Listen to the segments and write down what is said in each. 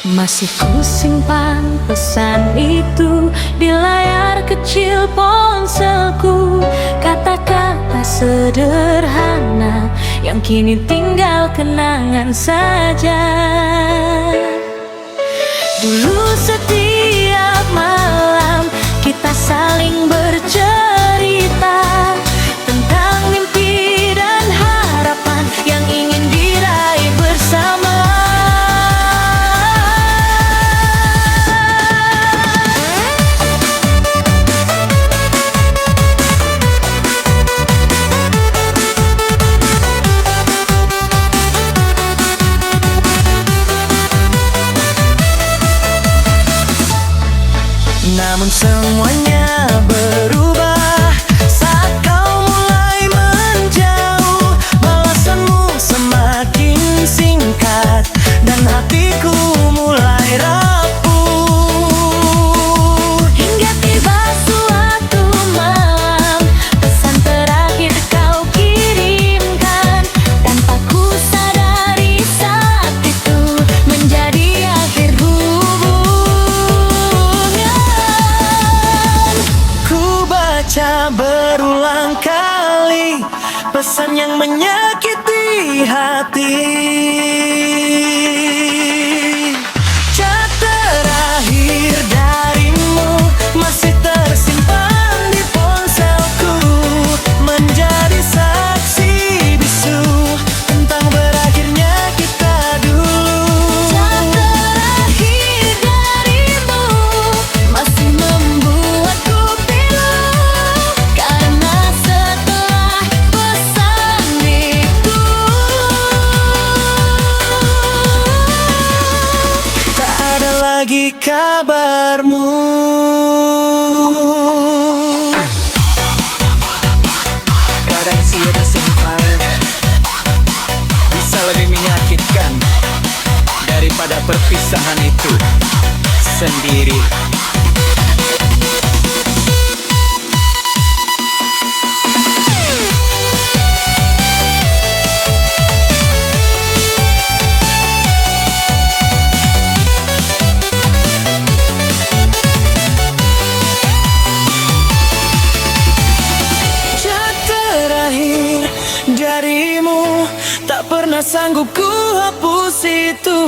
Masih ku simpan pesan itu di layar kecil ponselku. Kata-kata sederhana yang kini tinggal kenangan saja. Dulu setiap malam kita saling bercerita tentang mimpi dan harapan yang ingin diraih bersama. Namun semuanya berubah saat kau mulai menjauh. Balasanmu semakin singkat dan hatiku mulai rapuh. Hingga tiba suatu malam, pesan terakhir kau kirimkan. Tanpa ku sadari saat itu menjadi akhir hubungan. Ku baca berulang kali pesan yang menyakiti hati. Chat terakhir darimu masih tersimpan di ponselku, menjadi saksi bisu tentang berakhirnya kita dulu. Cat terakhir darimu masih membuatku pilu, karena setelah pesan itu tak ada lagi kabarmu. Kadang sia disimpan bisa lebih menyakitkan daripada perpisahan itu sendiri. Chat terakhir darimu tak pernah sanggup ku hapus itu,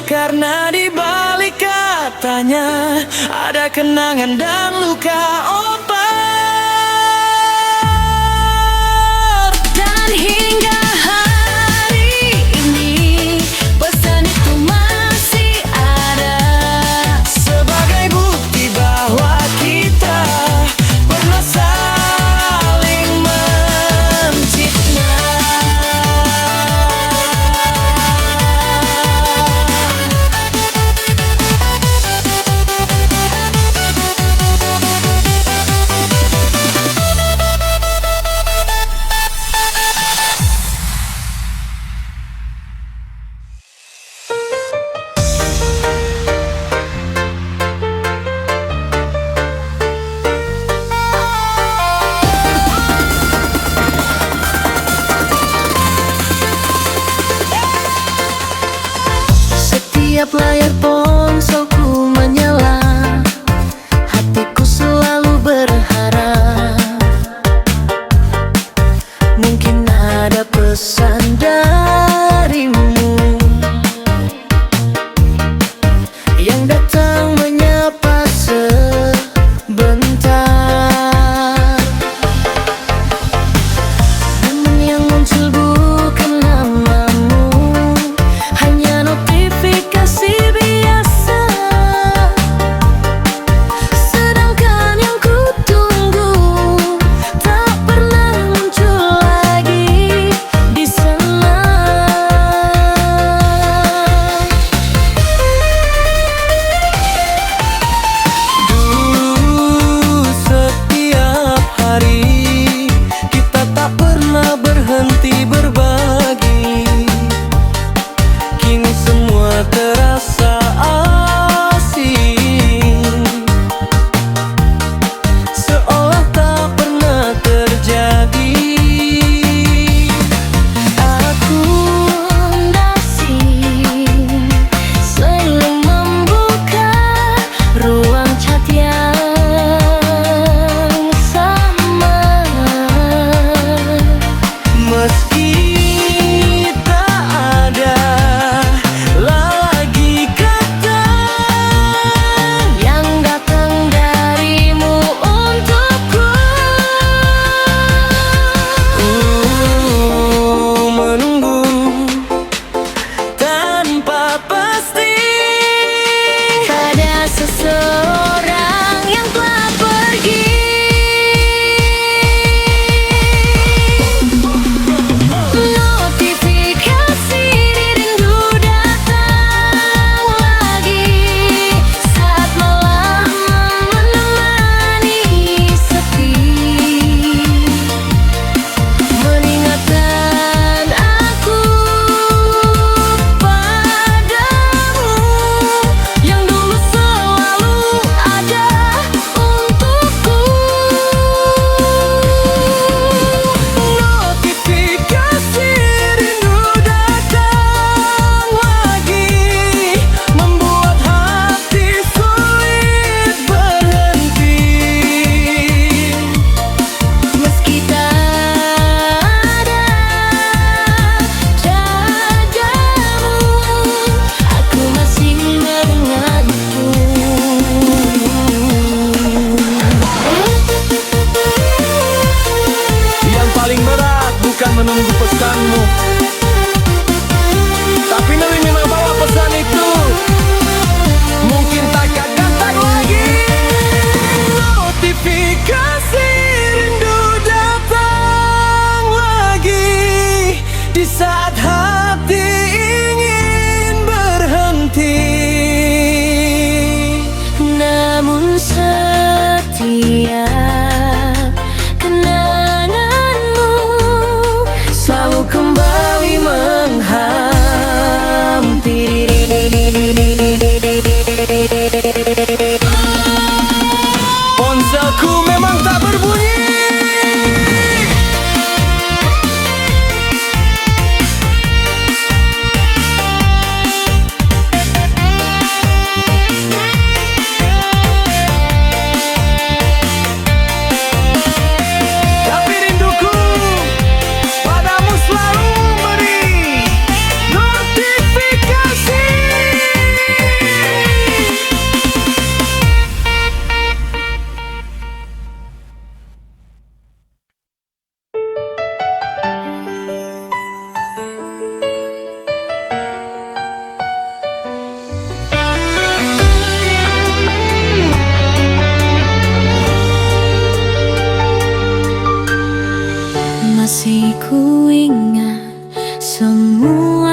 karena di balik katanya ada kenangan dan luka obat. dan hingga hari ini pesan itu masih ada. Sebagai bukti bahwa kita pernah saling mencinta. Setiap layar ponselku menyala, hatiku selalu berharap mungkin ada pesan darimu yang datang menyapa sebentar. Namun yang muncul bukan namamu, hanya notifikasi biasa.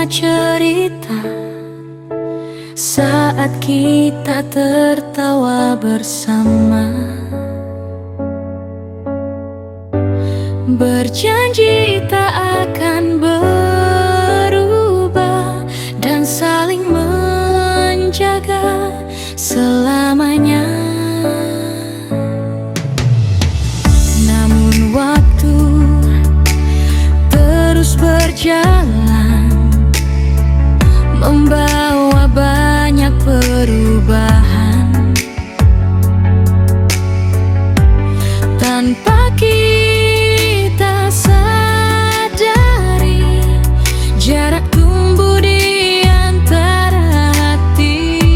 cerita saat kita tertawa bersama, berjanji tak akan berubah dan saling menjaga selamanya. Namun waktu terus berjalan, membawa banyak perubahan. Tanpa kita sadari, jarak tumbuh di antara hati.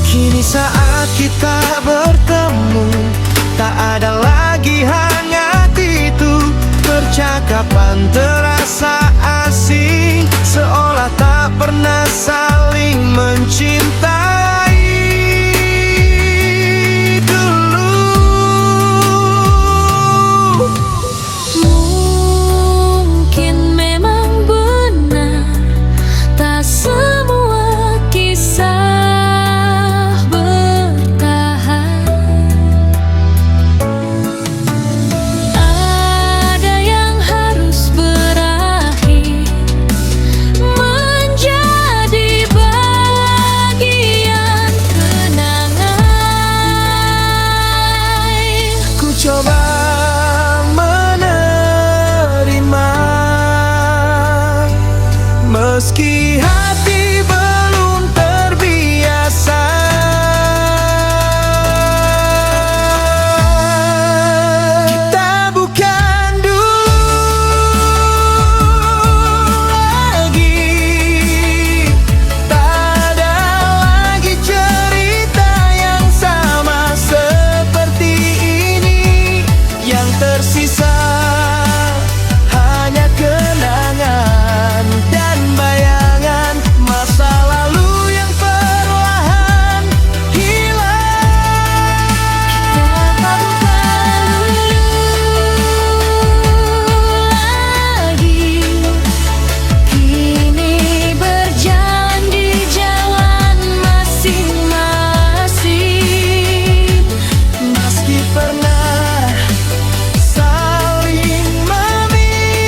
Kini saat kita bertemu, tak ada lagi hangat itu. Percakapan terasa asing, seolah tak pernah saling mencintai dulu. Mungkin memang benar, tak semua kisah bertahan. Ada yang harus berakhir, menjadi bagian kenangan. Ku coba menerima, meski hati belum terbiasa. Kita bukan dulu lagi, tak ada lagi cerita yang sama seperti ini. Yang tersisa hanya kenangan dan bayangan masa lalu yang perlahan hilang. Kita bukan dulu lagi, kini berjalan di jalan masing-masing. Meski pernah saling memiliki,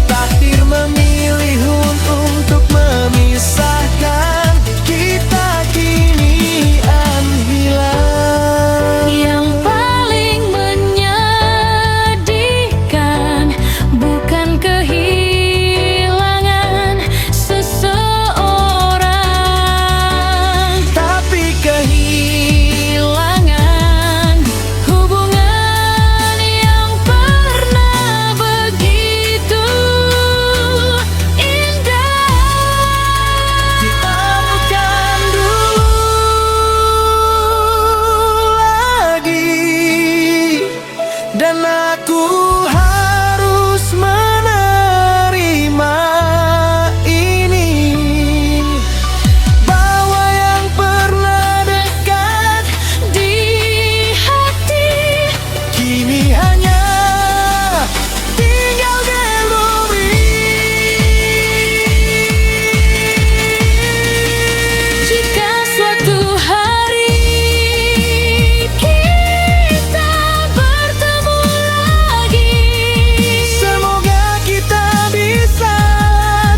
takdir memilih untuk memisahkan kita kinian hilang. Yang paling menyedihkan bukan kehilangan seseorang, Tapi kehilangan hubungan yang pernah begitu indah. kita bukan dulu lagi, dan aku harus menerima ini, bahwa yang pernah dekat Di hati kini hanya tinggal memori. jika suatu hari kita bertemu lagi, Semoga kita bisa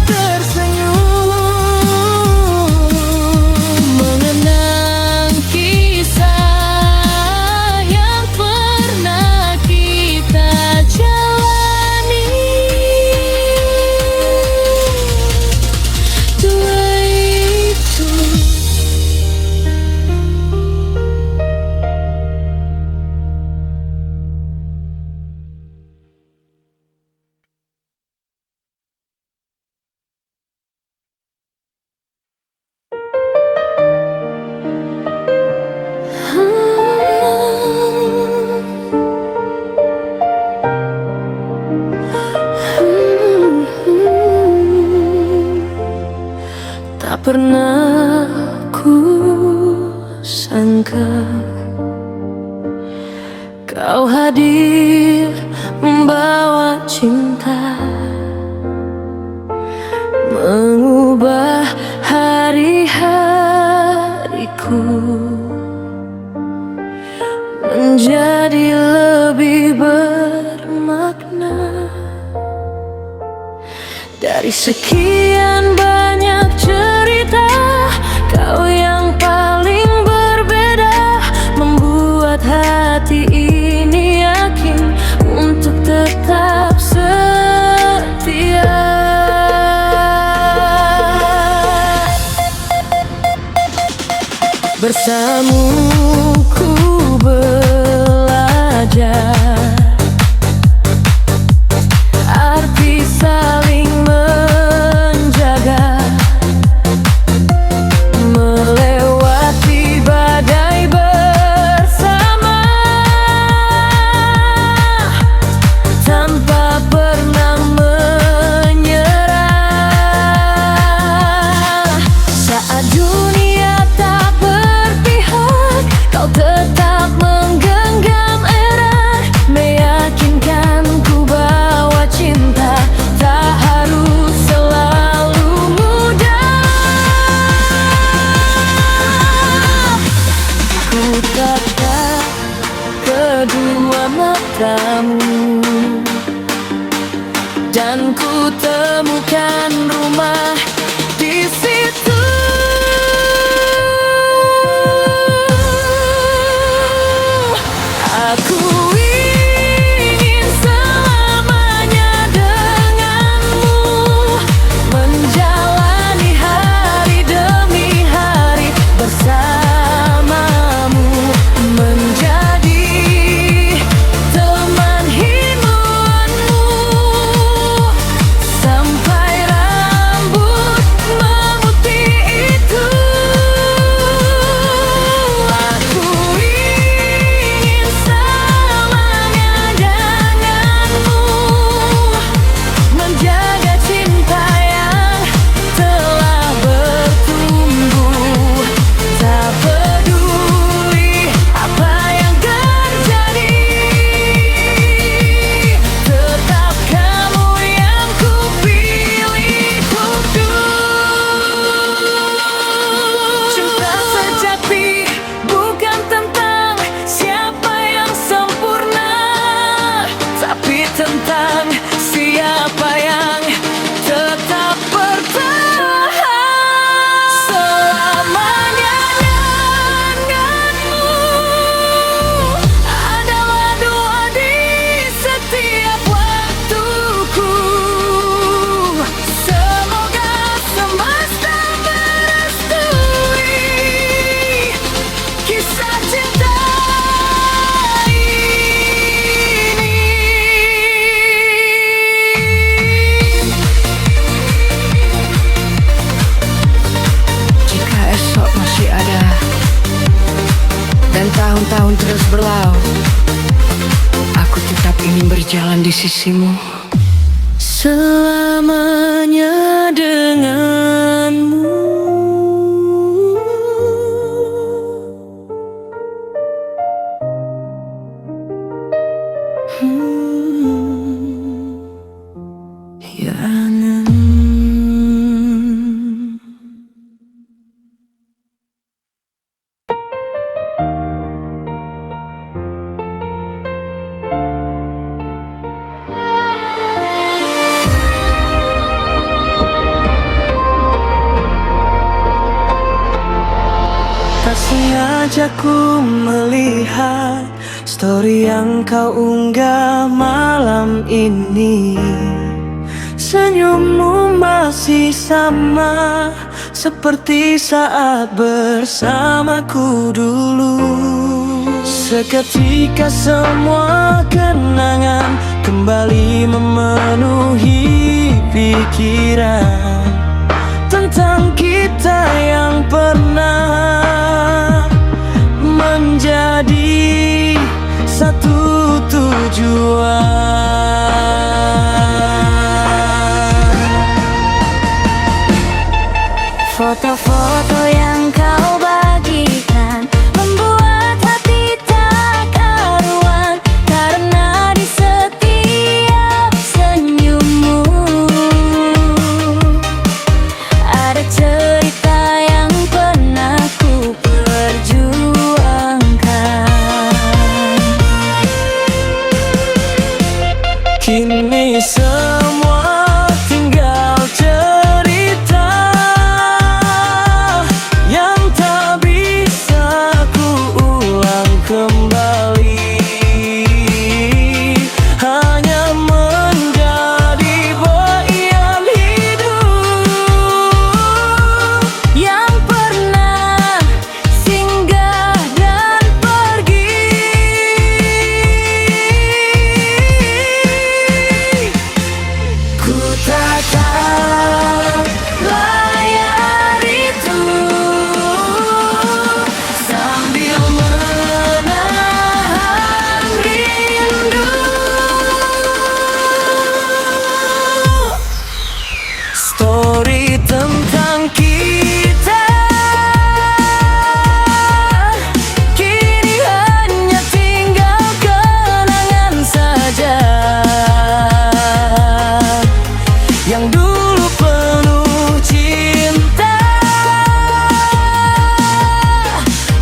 tersenyum, mengenang kisah yang pernah kita jalani. Dua itu tak pernah ku sangka kau hadir membawa cinta mengubah hari-hariku menjadi lebih bermakna. Dari sekian banyak cerita, kau yang paling berbeda, membuat hati ini yakin untuk tetap setia. Bersamamu ku belajar arti saling menjaga, melewati badai bersama tanpa pernah menyerah. Saat dunia tak berpihak, kau tetap menggenggam erat, meyakinkan ku bahwa cinta tak harus selalu mudah. Ku tatap kedua matamu dan ku temukan rumah di situ. Aku ingin selamanya denganmu, menjalani hari demi hari bersamamu, menjadi teman hidupanmu sampai rambut memutih itu. Aku ingin selamanya denganmu, menjaga cinta yang telah bertumbuh, tak peduli apa yang terjadi, tetap kamu yang kupilih untuk. Cinta sejati bukan tentang siapa yang sempurna, tapi tentang siapa yang tetap bertahan selamanya denganmu. Adalah doa di setiap waktuku. Semoga semesta merestui kisah cinta ini. Jika esok masih ada dan tahun-tahun terus berlalu, aku tetap ingin berjalan di sisimu selamanya denganmu. Ya nan. Tak sengaja ku melihat story yang kau unggah malam ini. Senyummu masih sama seperti saat bersamaku dulu. Seketika semua kenangan kembali memenuhi pikiran tentang kita yang pernah menjadi satu tujuan. Foto-foto yang kau bagikan membuat hati tak karuan, karena di setiap senyum tentang kita kini hanya tinggal kenangan saja yang dulu penuh cinta.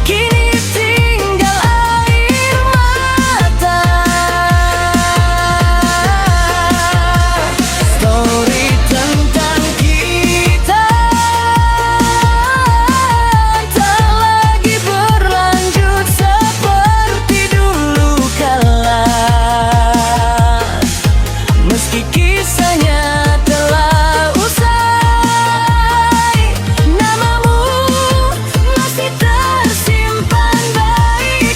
Kini tinggal air mata. Story tentang kita tak lagi berlanjut seperti dulu kala. Meski kisahnya telah usai, namamu masih tersimpan baik.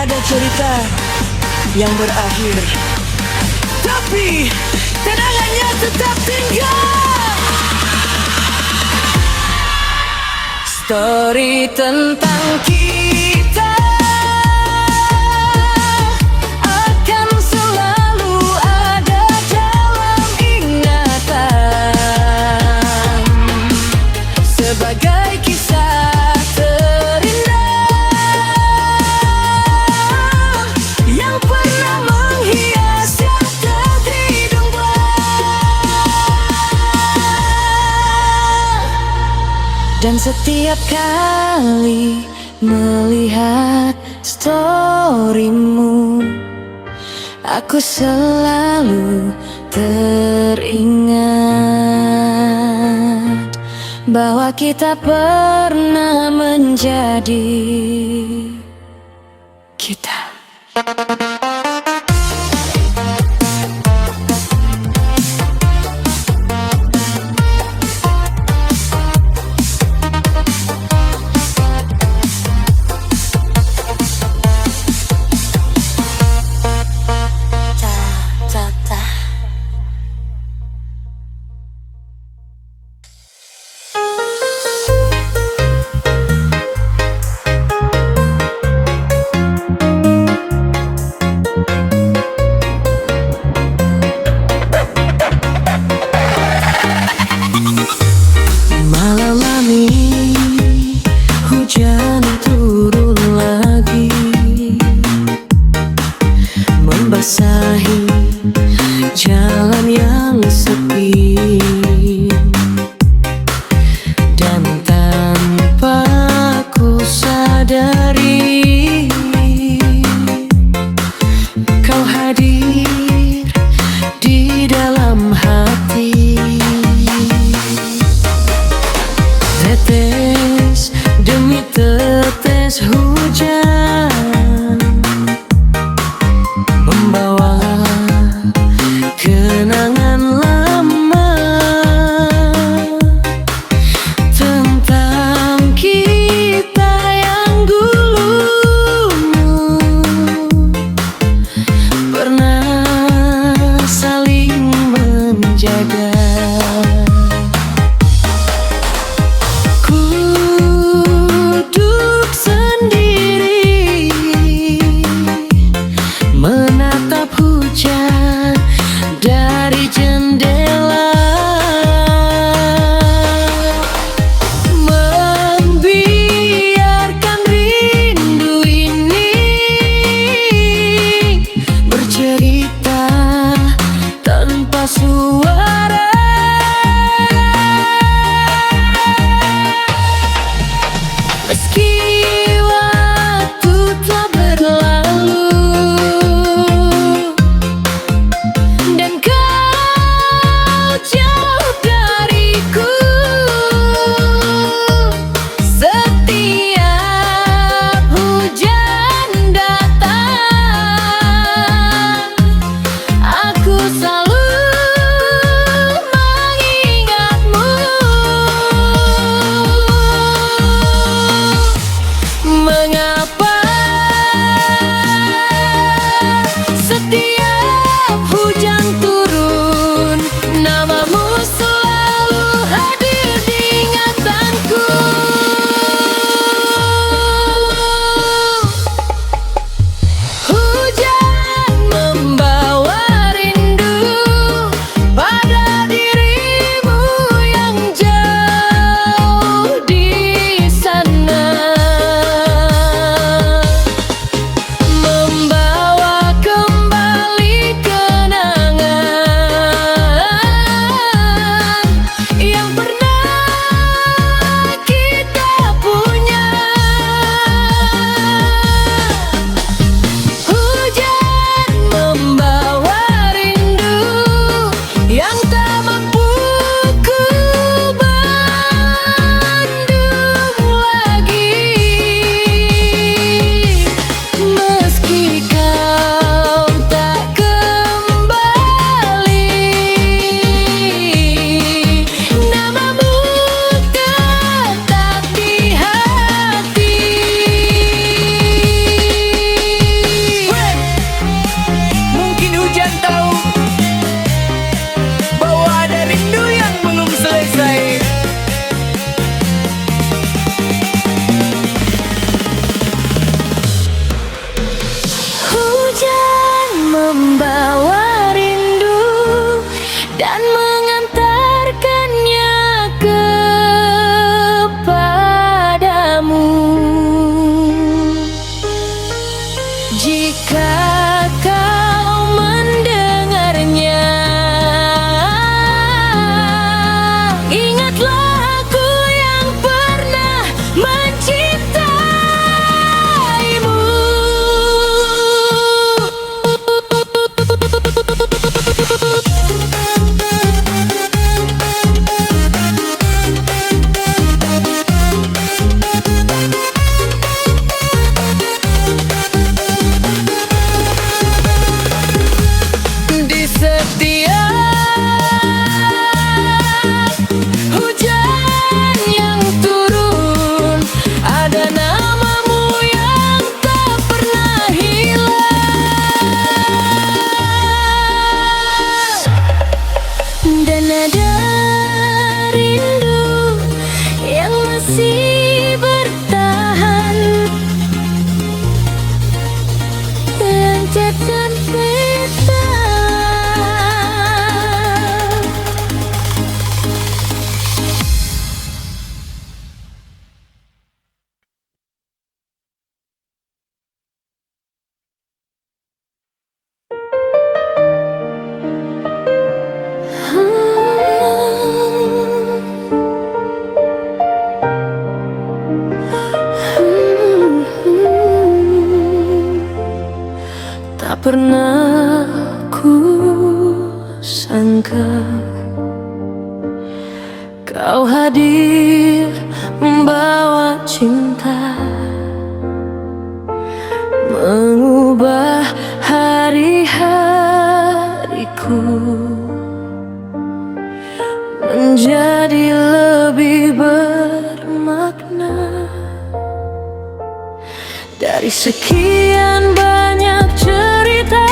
Ada cerita yang berakhir, tapi kenangannya tetap tinggal. Story tentang kita akan selalu ada dalam ingatan sebagai kisah terindah yang pernah menghiasi hidung dan setiap kali melihat storymu, aku selalu teringat bahwa kita pernah menjadi kita. Jika kau mendengarnya, ingatlah aku yang pernah mencintaimu. Di setiap hujan yang turun, ada namamu yang tak pernah hilang. Dan ada rindu yang masih bertahan, lancarkan peta. Tak pernah ku sangka kau hadir membawa cinta, mengubah hari-hariku menjadi lebih bermakna. Dari sekian banyak cerita,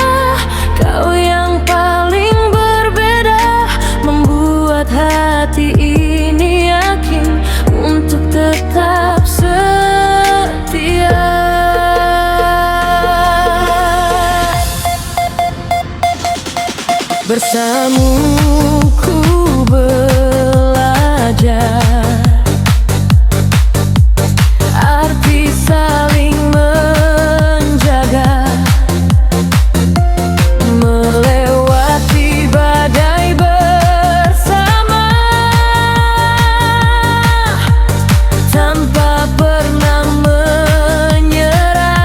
kau yang paling berbeda, membuat hati ini yakin untuk tetap setia. Bersamamu ku belajar arti saling menjaga, melewati badai bersama, tanpa pernah menyerah.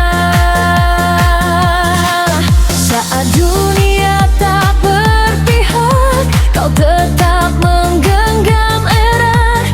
Saat dunia tak berpihak, kau tetap menggenggam erat,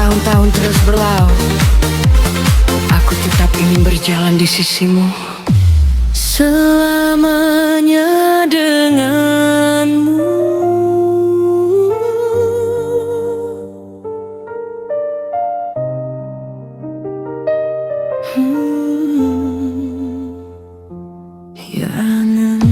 tahun-tahun terus berlalu, aku tetap ingin berjalan di sisimu selamanya denganmu. Jangan.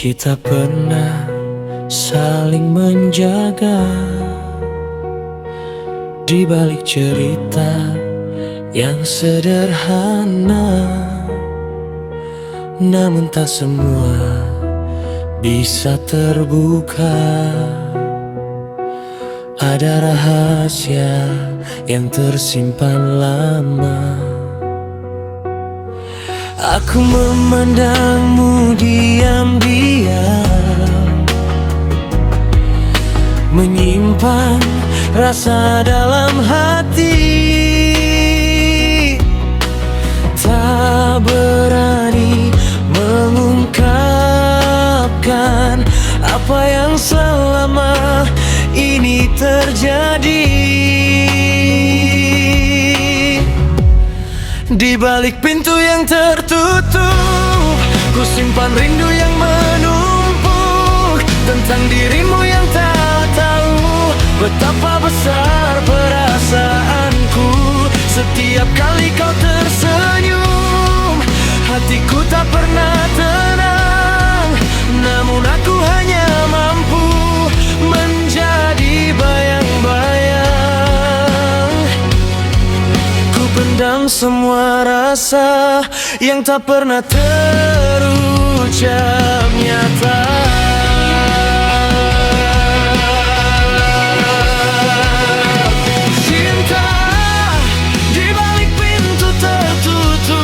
Kita pernah saling menjaga di balik cerita yang sederhana, namun tak semua bisa terbuka. Ada rahasia yang tersimpan lama. Aku memandangmu diam-diam, menyimpan rasa dalam hati, tak berani mengungkapkan apa yang selama ini terjadi. Di balik pintu yang tertutup, ku simpan rindu yang menumpuk tentang dirimu yang tak tahu betapa besar perasaanku. Setiap kali kau tersenyum, hatiku tak pernah tenang, namun aku hanya mampu menjadi bayang-bayang. Pendam semua rasa yang tak pernah terucap nyata. Cinta di balik pintu tertutup,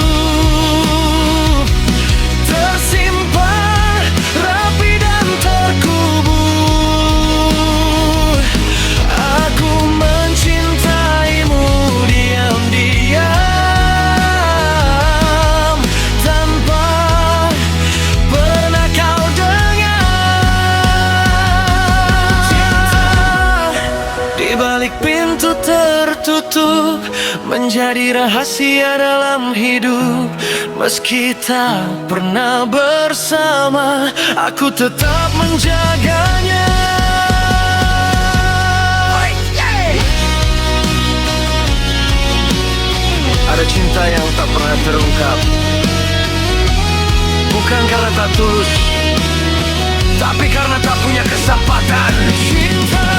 tersimpan rapi dan terkubur. Aku mencintaimu diam-diam tanpa pernah kau dengar. Cinta di balik pintu tertutup menjadi rahasia dalam hidup. Meski tak pernah bersama, aku tetap menjaganya. Ada cinta yang tak pernah terungkap, bukan karena tak tulus, tapi karena tak punya kesempatan. Cinta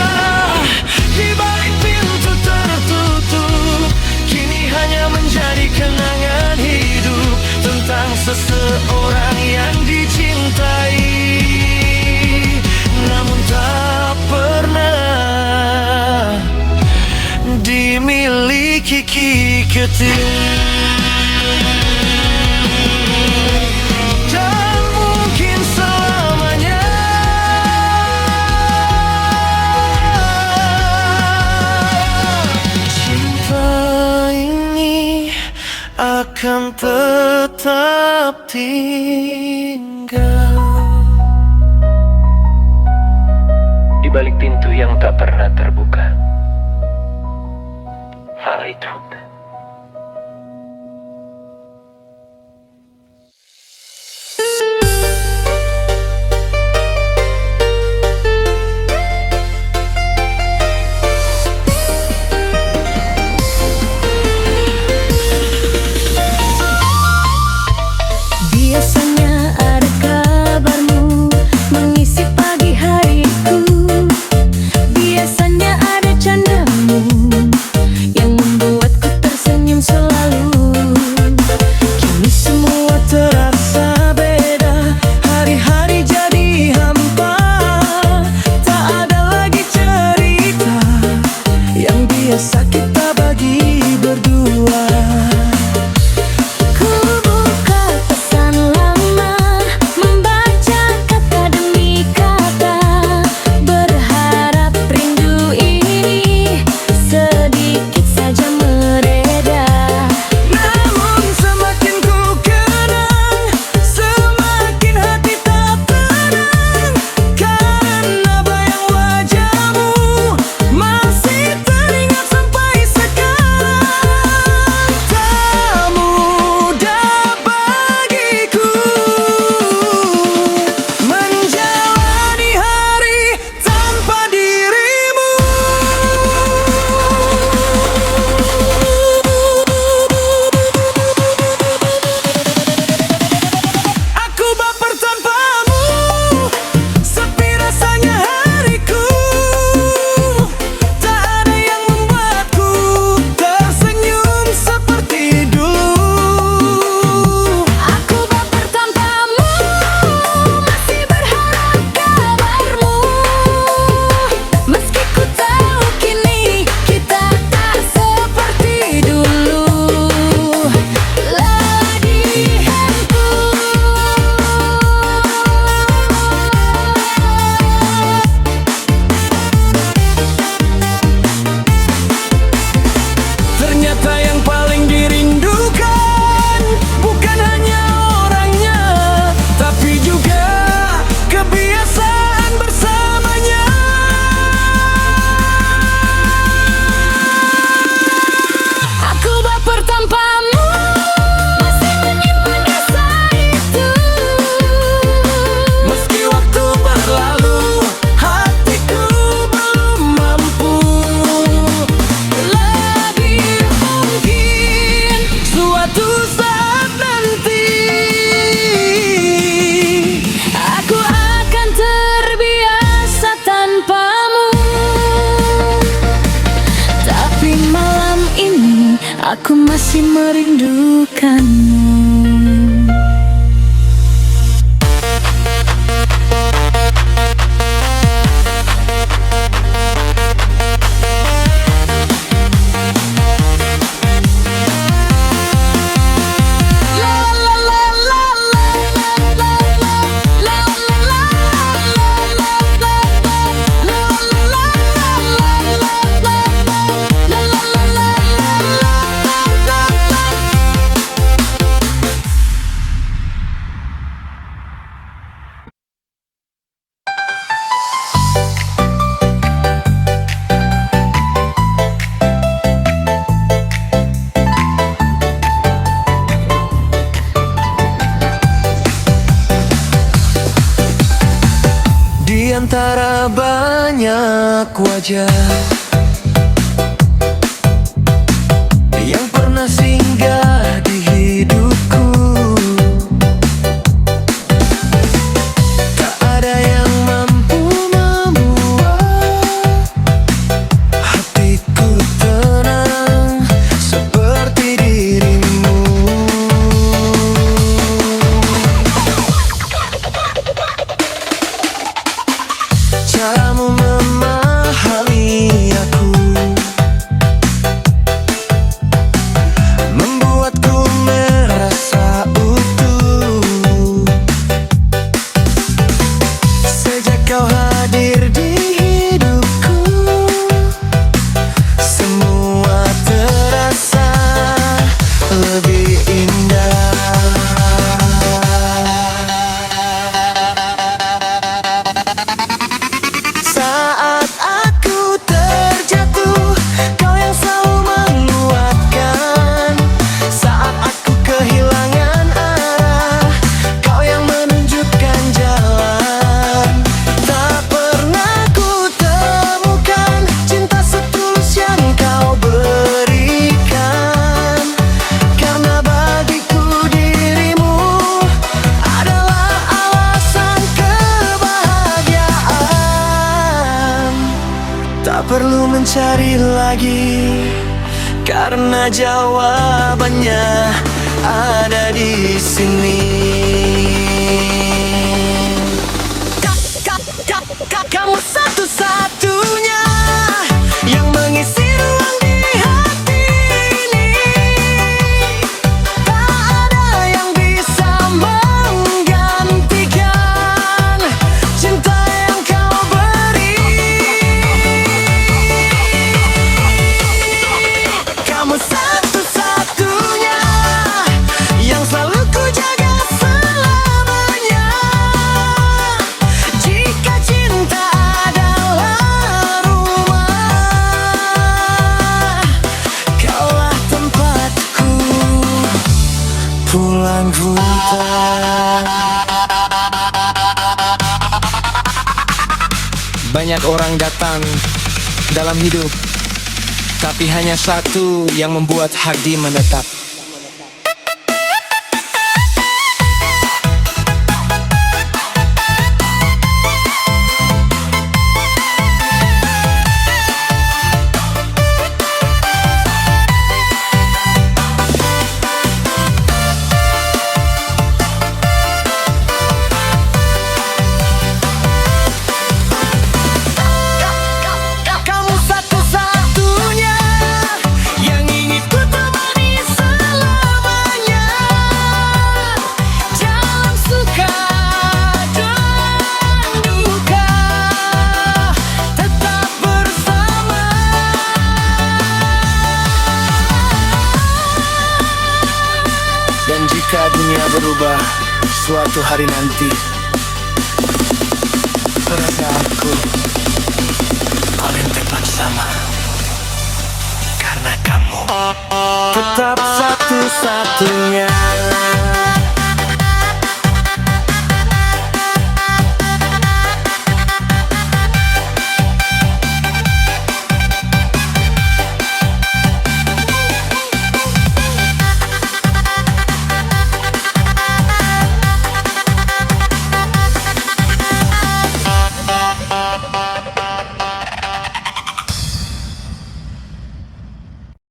di balik pintu tertutup kini hanya menjadi kenangan hidup tentang seseorang yang dicintai, namun tak pernah dimiliki dan mungkin selamanya. Cinta ini akan tetap tinggal di balik pintu yang tak pernah terbuka. Hal itu Biasanya ada kabarmu mengisi pagi hariku. Biasanya ada candamu yang membuatku Aku masih merindukanmu. Di antara banyak wajah yang pernah singgah di hidupku, tak ada yang mampu membuat hatiku tenang seperti dirimu. Caramu memahami aku membuatku merasa utuh. Sejak kau hadir di hidupku, semua terasa lebih indah. Saat aku terjatuh, kau yang selalu menguatkan. Saat aku kehilangan arah, kau yang menunjukkan jalan. Tak pernah ku temukan cinta setulus yang kau berikan, karena bagiku dirimu adalah alasan kebahagiaan. Tak perlu mencari lagi, karena jawabannya ada di sini. Kamu satu-satunya yang mengisi ruang di hati ini. Tak ada yang bisa menggantikan cinta yang kau beri. Kamu satu-satunya yang selalu ku jaga selamanya. Jika cinta adalah rumah, kaulah tempatku pulang putar. Banyak orang datang dalam hidup, tapi hanya satu yang membuat hati menetap. Kamu satu-satunya yang ingin ku temani selamanya. Dalam suka dan duka, tetap bersama. Dan jika dunia berubah suatu hari nanti, rasa aku paling tepat sama, karena kamu Tetap satu-satunya.